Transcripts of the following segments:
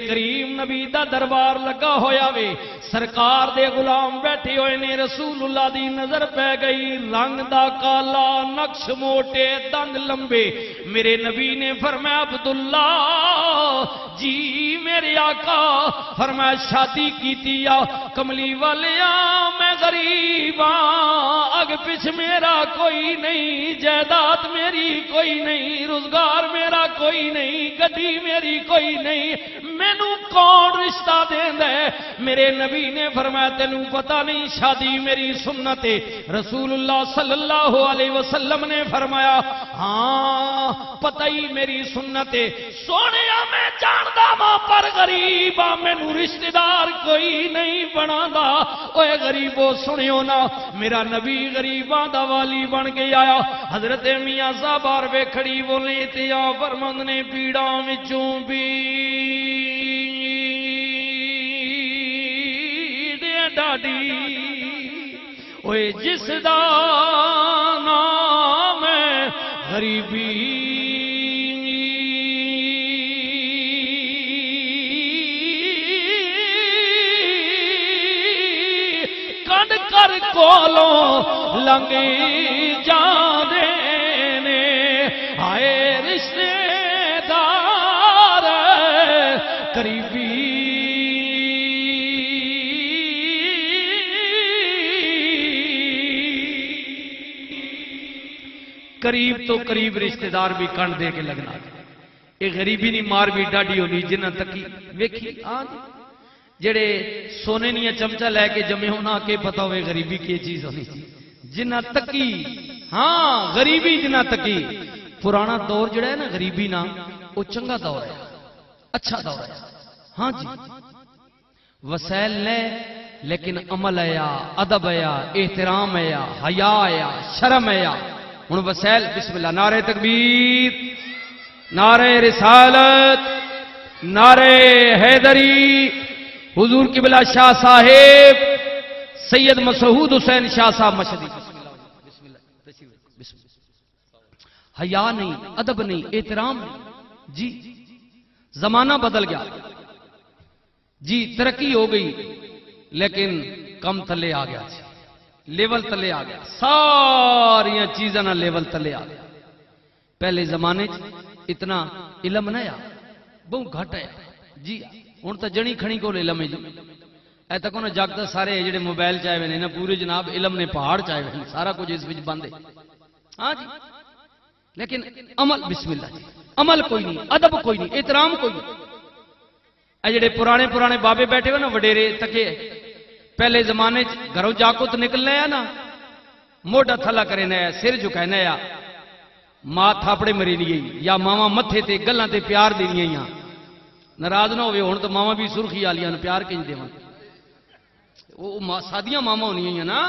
کریم نبی دا دربار لگا ہویا وے سرکار دے غلام بیٹھے ہوئے نے رسول اللہ دی نظر پہ گئی رنگ دا کالا نقش موٹے دند لمبے میرے نبی نے فرمایا عبداللہ جی میرے آقا فرمایا شادی کیتی یا کملی والیا میں غریب اگ پچھ میرا کوئی نہیں جائیداد میری کوئی نہیں روزگار میرا کوئی نہیں گڈی میری کوئی نہیں مینو کون رشتہ دیندا ہے میرے نبی نے فرمایا تینوں پتہ نہیں شادی میری سنت ہے رسول اللہ صلی اللہ علیہ وسلم نے فرمایا ہاں پتہ ہی میری سنت ہے سونیا میں جاندا ماں پر غریب مینوں رشتہ دار کوئی نہیں بنادا اوے غریبو سنیو نا میرا نبی غریباں دا والی بن کے آیا حضرت میاں صاحب عربے کھڑی بولے تے آ فرمند نے پیڑاں وچوں بھی ڈاڈی اوے جس دا نام ہے غریبی کنڈ کر کولوں لنگی جاندے نے آئے رشتے دار قریبی قریب تو قریب رشتہ دار بھی کن دے کے لگنا یہ غریبی نہیں مار بھی ڈاڈی ہونی جنہ تکی ویکھی جڑے سونے نہیں چمچہ لے کے جمے ہونا کہ پتہ ہوئے غریبی کی چیز ہونی جنہ تکی ہاں غریبی جنہ تکی پرانا دور جڑا ہے نا غریبی نا وہ چنگا دور ہے اچھا دور ہے ہاں جی وسائل لے لیکن عمل آیا ادب آیا احترام آیا حیا آیا شرم آیا ہن وسائل بسم اللہ نعرہ تکبیر نعرہ رسالت نعرہ حیدری حضور قبلہ شاہ صاحب سید مسعود حسین شاہ صاحب مشہدی بسم اللہ بسم اللہ حیا نہیں ادب نہیں احترام نہیں جی زمانہ بدل گیا جی ترقی ہو گئی لیکن کم تلے آ گیا لیول تلے آ گیا ساری چیزاں نہ لیول تلے آ گیا پہلے زمانے اتنا علم نہ آیا بہت گھٹ ہے جی ہوں تو جنی کھنی کو علم ہے جی اے تک انہیں جگتا سارے جڑے موبائل چاہے ہوئے نا پورے جناب علم نے پہاڑ چاہے ہوئے سارا کچھ اس وچ بند ہے ہاں جی لیکن عمل بسم اللہ جی عمل کوئی نہیں ادب کوئی نہیں احترام کوئی نہیں اے جڑے پرانے پرانے بابے بیٹھے ہوئے نا وڈیرے تکے پہلے زمانے گھروں جاکو تو نکلنا ہے نا موڈا تھلا کرے نیا سر جھکائے نیا ماں تھاپڑے مری نہیں یا ماما متھے تے گلاں تے پیار دینی ہیں ناراض نہ ہوئے ہون تو ماما بھی سرخی آلیاں پیار کنج دے وہ سادیاں ماما ہونی ہیں نا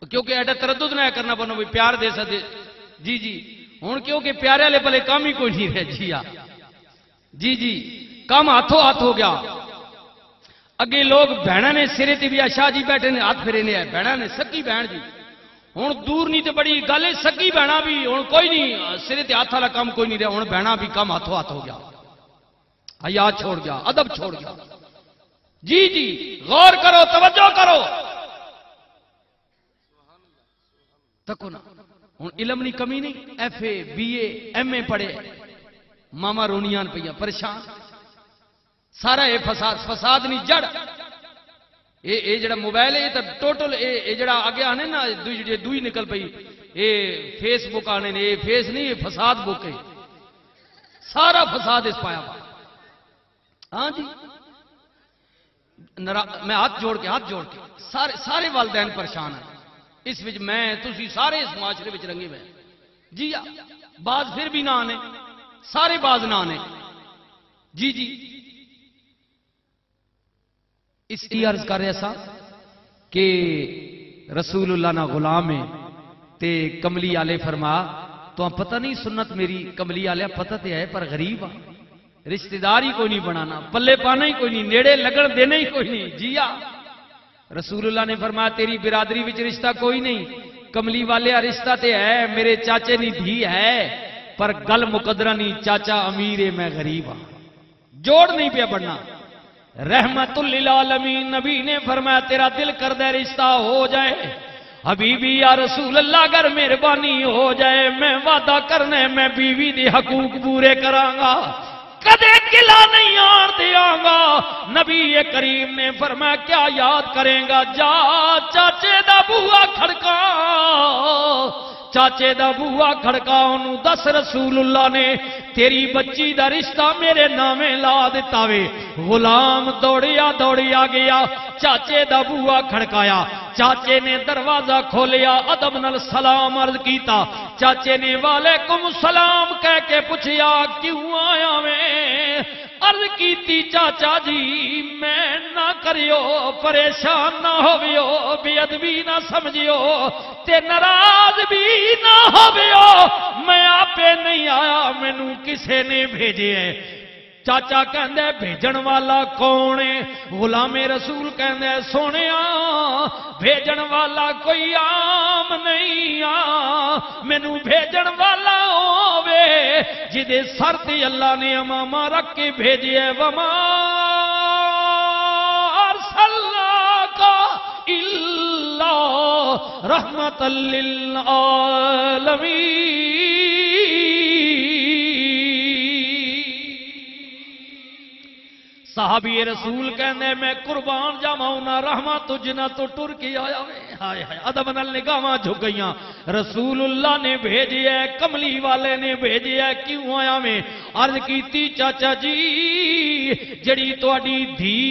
کیونکہ ایڈا تردد نہ کرنا پڑنا بھی پیار دے سکتے جی جی ہون کیونکہ پیارے والے پہلے کام ہی کوئی نہیں رہے جی جی کام ہاتھوں ہاتھ ہو گیا اگے لوگ بہنا نے سرے تے بھی شاہ جی بیٹھے نے ہاتھ پھرے نے بہنا نے سکی بہن جی ہوں دور نہیں تو بڑی گل ہے سکی بہنا بھی ہوں کوئی نہیں سرے تے ہاتھ والا کام کوئی نہیں رہا ہوں بہنا بھی کام ہاتھوں ہاتھ ہو گیا حیا چھوڑ گیا ادب چھوڑ گیا جی جی غور کرو توجہ کرو تکو نا ہوں علم نہیں کمی نہیں F A B A M A پڑھے ماما رونیاں پہ پریشان سارا یہ فساد نہیں جڑ یہ جڑا موبائل ہے یہ تو ٹوٹل یہ جڑا آگے آنے نا دوئی نکل پئی یہ فیس بک آنے نے یہ فیس نہیں یہ فساد بک ہے سارا فساد اس پایا پا ہاں جی میں ہاتھ جوڑ کے سارے والدین پریشان ہیں اس وچ میں تسی سارے اس معاشرے وچ رنگے ہوئے جی باز پھر بھی نہ آنے سارے باز نہ آنے جی جی اس کی عرض کر رہا سا کہ رسول اللہ نہ غلام ہے تے کملی آلے فرما تو ہم پتہ نہیں سنت میری کملی آلے پتہ تے ہے پر غریب رشتہ دار ہی کوئی نہیں بنانا پلے پانا ہی کوئی نہیں نیڑے لگن دینا ہی کوئی نہیں جی رسول اللہ نے فرمایا تیری برادری وچ رشتہ کوئی نہیں کملی والے رشتہ تے ہے میرے چاچے نہیں بھی ہے پر گل مقدرہ نہیں چاچا امیر ہے میں غریب ہاں جوڑ نہیں پہ بڑھنا. رحمت للعالمین نبی نے فرمایا تیرا دل کردہ رشتہ ہو جائے حبیبی یا رسول اللہ اگر مہربانی ہو جائے میں وعدہ کرنے میں بیوی دی حقوق پورے کرانگا کدے گلا نہیں آر دیاں گا. نبی کریم نے فرمایا کیا یاد کریں گا جا چاچے دا بوہا کھڑکا چاچے دا بوہا کھڑکا انہوں دس رسول اللہ نے تیری بچی دا رشتہ میرے نامے لا دیتا وے. غلام دوڑیا گیا چاچے دا بوہا کھڑکایا. چاچے نے دروازہ کھولیا ادب نال سلام عرض کیتا. چاچے نے وعلیکم السلام کہہ کے پوچھیا کیوں آیا میں عرض کیتی چاچا جی میں نہ کریو پریشان نہ ہویو بے ادبی نہ سمجھیو تے ناراض بھی نہ ہویو میں آپے نہیں آیا مینوں کسے نے بھیجے ہے. چاچا کہندے بھیجن والا کون ہے؟ غلام رسول کہندے سونیا بھیجن والا کوئی عام نہیں مینوں بھیجن والا ہووے جدے سر تے اللہ نے امامہ رکھ کے بھیجے وما ارسلناک الا رحمت للعالمین. صحابی رسول کہنے میں قربان جاماؤنا رحمت تجھنا تو ٹر کی آیا میں ہائے ہائے ادب نال نگاہاں جھک گئیاں. رسول اللہ نے بھیجی ہے کملی والے نے بھیجی ہے کیوں آیا میں عرض کیتی چاچا جی جڑی تواڈی دھی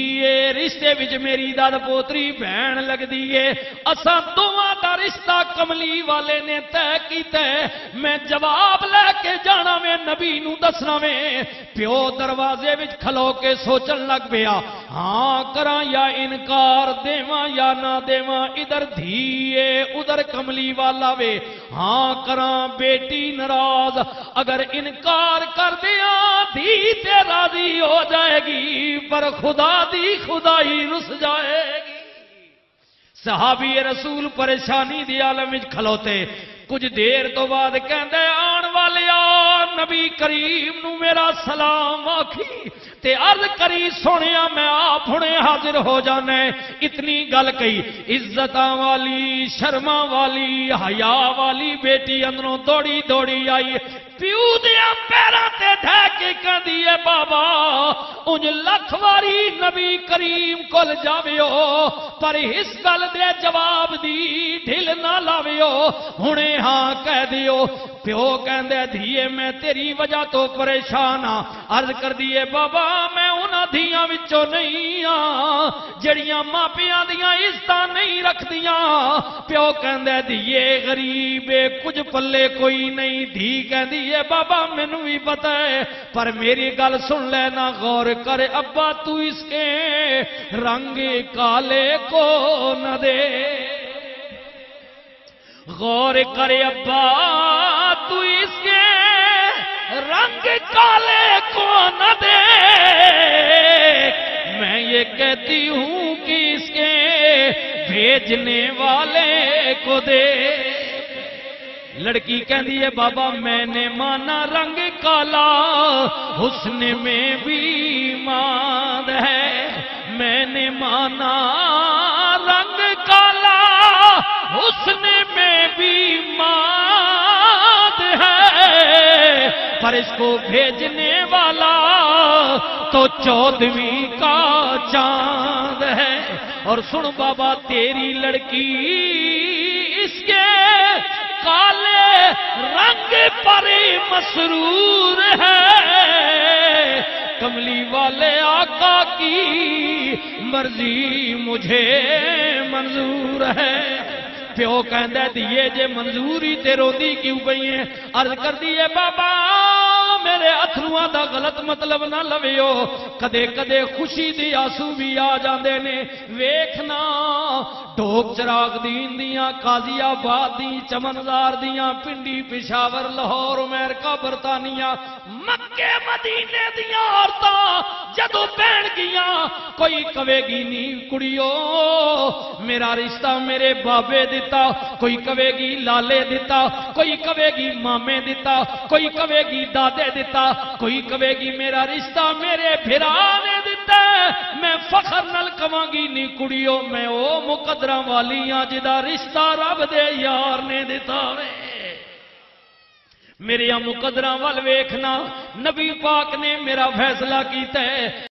رشتے وچ میری داد پوتری بہن لگ دی ہے اساں دوواں دا رشتہ کملی والے نے طے کیتا ہے میں جواب لے کے جانا میں نبی نو دسنا میں. پیو دروازے وچ کھلو کے سوچن لگ پیا ہاں کراں یا انکار دیواں یا نہ دیواں ادھر دھیے ادھر کملی والا وے ہاں کراں بیٹی ناراض اگر انکار کر دیاں دھی تے راضی ہو جائے گی پر خدا دی خدائی رس جائے گی. صحابی رسول پریشانی دی عالم وچ کھلوتے کچھ دیر تو بعد کہندے آن والیا نبی کریم نو میرا سلام آکھی تے عرض کری سونیا میں آپ ہنے حاضر ہو جانے. اتنی گل کہی عزتاں والی شرما والی حیا والی بیٹی اندروں دوڑی آئی پیو دیا پیراں تے ڈھے کے کہندی ہے بابا انج لکھ واری نبی کریم کول جاویو پر اس گل دے جواب دی ڈھل نہ لاویو ہنے ہاں کہہ دیو. پیو کہندے دھیے میں تیری وجہ تو پریشان ہاں عرض کر دیے بابا میں انہاں دھیاں وچوں نہیں جڑیاں ماپیاں دیاں عزتاں نہیں رکھدیاں. پیو کہندے دھیے غریب کچھ پلے کوئی نہیں. دھی کہندی ہے بابا مینوں بھی پتہ ہے پر میری گل سن لینا غور کر ابا تو اس کے رنگ کالے کو نہ دے غور کرے ابا تو اس کے رنگ کالے کو نہ دے میں یہ کہتی ہوں کہ اس کے بھیجنے والے کو دے. لڑکی کہندی ہے بابا میں نے مانا رنگ کالا حسن میں بھی ماد ہے میں نے مانا رنگ کالا حسن میں بھی ماد ہے پر اس کو بھیجنے والا تو 14ویں کا چاند ہے. اور سن بابا تیری لڑکی اس کے کالے رنگ پر مسرور ہے کملی والے آقا کی مرضی مجھے منظور ہے. پیو کہندہ دیئے جے منظوری تے روندی کیوں گئی ہیں عرض کر دیئے بابا میرے اتھرواں دا غلط مطلب نہ لویو کدے کدے خوشی دی آنسو بھی آ جاندے نے ویکھنا ڈھوک چراغ دین دیاں قاضی آباد دی چمنزار دیاں پنڈی پشاور لاہور امریکہ برطانیہ مکے مدینے دیاں عورتاں جدو پہن گیا کوئی کہے گی نہیں کڑیو میرا رشتہ میرے بابے دیتا، کوئی کہے گی لالے دیتا، کوئی کہے گی مامے دیتا، کوئی کہے گی دادے دیتا، کوئی کہے گی میرا رشتہ میرے بھرا نے دیتا۔ میں فخر نال کہاں گی نہیں کڑیو میں او مقدرہ والی ہاں جدا رشتہ رب دے یار نے دیتا وے۔ میرے مقدرہ وال ویکھنا، نبی پاک نے میرا فیصلہ کیتا ہے۔